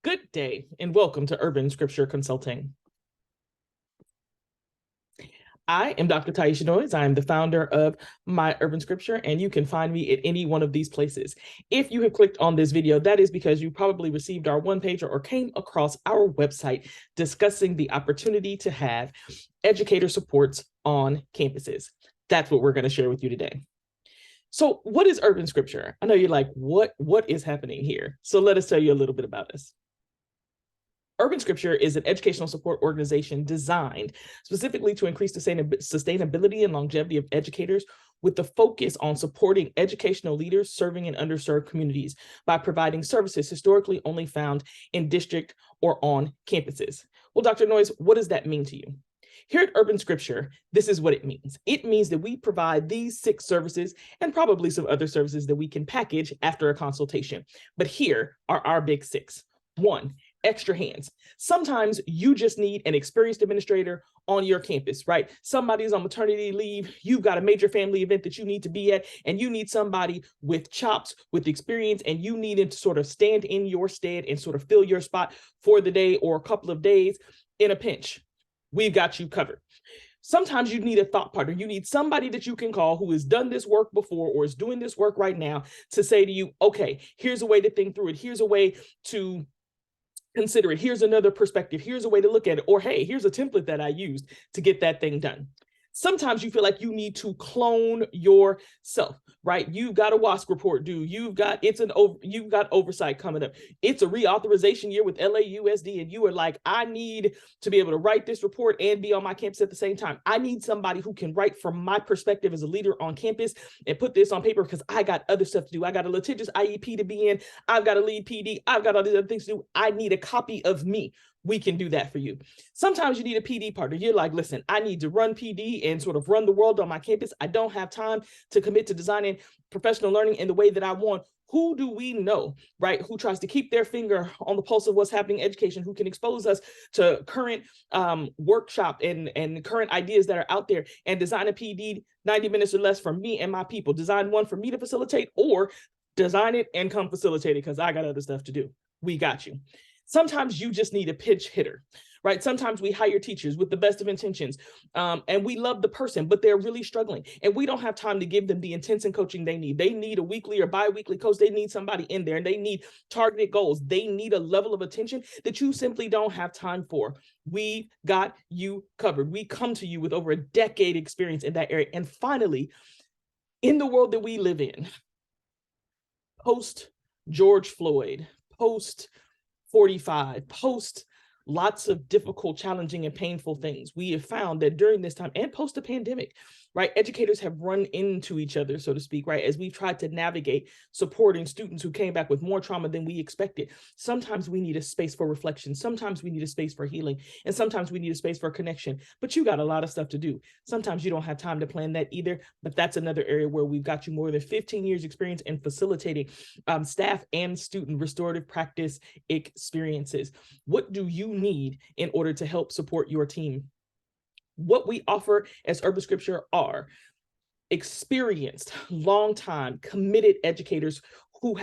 Good day and welcome to Urban Scripture Consulting. I am Dr. Taisha Noyes. I am the founder of My Urban Scripture, and you can find me at any one of these places. If you have clicked on this video, that is because you probably received our one-pager or came across our website discussing the opportunity to have educator supports on campuses. That's what we're going to share with you today. So what is Urban Scripture? I know you're like, what is happening here? So let us tell you a little bit about us. Urban Scripture is an educational support organization designed specifically to increase the sustainability and longevity of educators with the focus on supporting educational leaders serving in underserved communities by providing services historically only found in district or on campuses. Well, Dr. Noyes, what does that mean to you? Here at Urban Scripture, this is what it means. It means that we provide these 6 services and probably some other services that we can package after a consultation. But here are our big 6. 1, extra hands. Sometimes you just need an experienced administrator on your campus, right? Somebody's on maternity leave, you've got a major family event that you need to be at, and you need somebody with chops, with experience, and you need it to sort of stand in your stead and sort of fill your spot for the day or a couple of days in a pinch. We've got you covered. Sometimes you need a thought partner. You need somebody that you can call who has done this work before or is doing this work right now to say to you, okay, here's a way to think through it. Here's a way to consider it. Here's another perspective. Here's a way to look at it. Or, hey, here's a template that I used to get that thing done. Sometimes you feel like you need to clone yourself, right? You've got a WASC report due. You've got oversight coming up. It's a reauthorization year with LAUSD, and you are like, I need to be able to write this report and be on my campus at the same time. I need somebody who can write from my perspective as a leader on campus and put this on paper because I got other stuff to do. I got a litigious IEP to be in. I've got a lead PD. I've got all these other things to do. I need a copy of me. We can do that for you. Sometimes you need a PD partner. You're like, listen, I need to run PD and sort of run the world on my campus. I don't have time to commit to designing professional learning in the way that I want. Who do we know, right? Who tries to keep their finger on the pulse of what's happening in education, who can expose us to current workshop and current ideas that are out there and design a PD 90 minutes or less for me and my people. Design one for me to facilitate or design it and come facilitate it because I got other stuff to do. We got you. Sometimes you just need a pitch hitter, right? Sometimes we hire teachers with the best of intentions and we love the person, but they're really struggling. And we don't have time to give them the intensive coaching they need. They need a weekly or bi-weekly coach. They need somebody in there and they need targeted goals. They need a level of attention that you simply don't have time for. We've got you covered. We come to you with over a decade experience in that area. And finally, in the world that we live in, post George Floyd, post 45, post lots of difficult, challenging, and painful things, we have found that during this time and post the pandemic, right, educators have run into each other, so to speak, right, as we've tried to navigate supporting students who came back with more trauma than we expected. Sometimes we need a space for reflection. Sometimes we need a space for healing. And sometimes we need a space for connection. But you got a lot of stuff to do. Sometimes you don't have time to plan that either. But that's another area where we've got you more than 15 years experience in facilitating staff and student restorative practice experiences. What do you need in order to help support your team? What we offer as Urban Scripture are experienced, long-time, committed educators who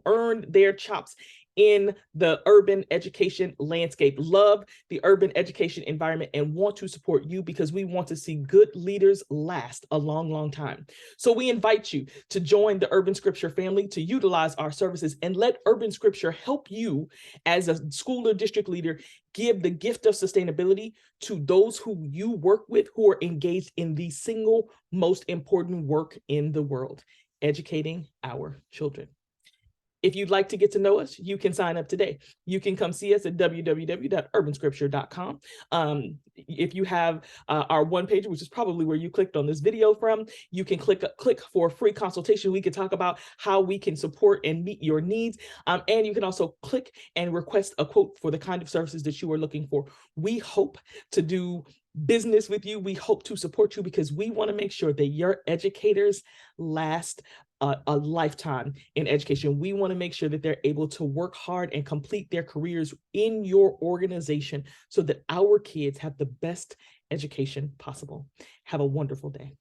earned their chops in the urban education landscape, love the urban education environment, and want to support you because we want to see good leaders last a long, long time. So we invite you to join the Urban Scripture family, to utilize our services, and let Urban Scripture help you as a school or district leader give the gift of sustainability to those who you work with who are engaged in the single most important work in the world, educating our children. If you'd like to get to know us, you can sign up today. You can come see us at www.urbanscripture.com. If you have our one page, which is probably where you clicked on this video from, you can click for a free consultation. We can talk about how we can support and meet your needs. And you can also click and request a quote for the kind of services that you are looking for. We hope to do business with you. We hope to support you because we want to make sure that your educators last a lifetime in education. We want to make sure that they're able to work hard and complete their careers in your organization so that our kids have the best education possible. Have a wonderful day.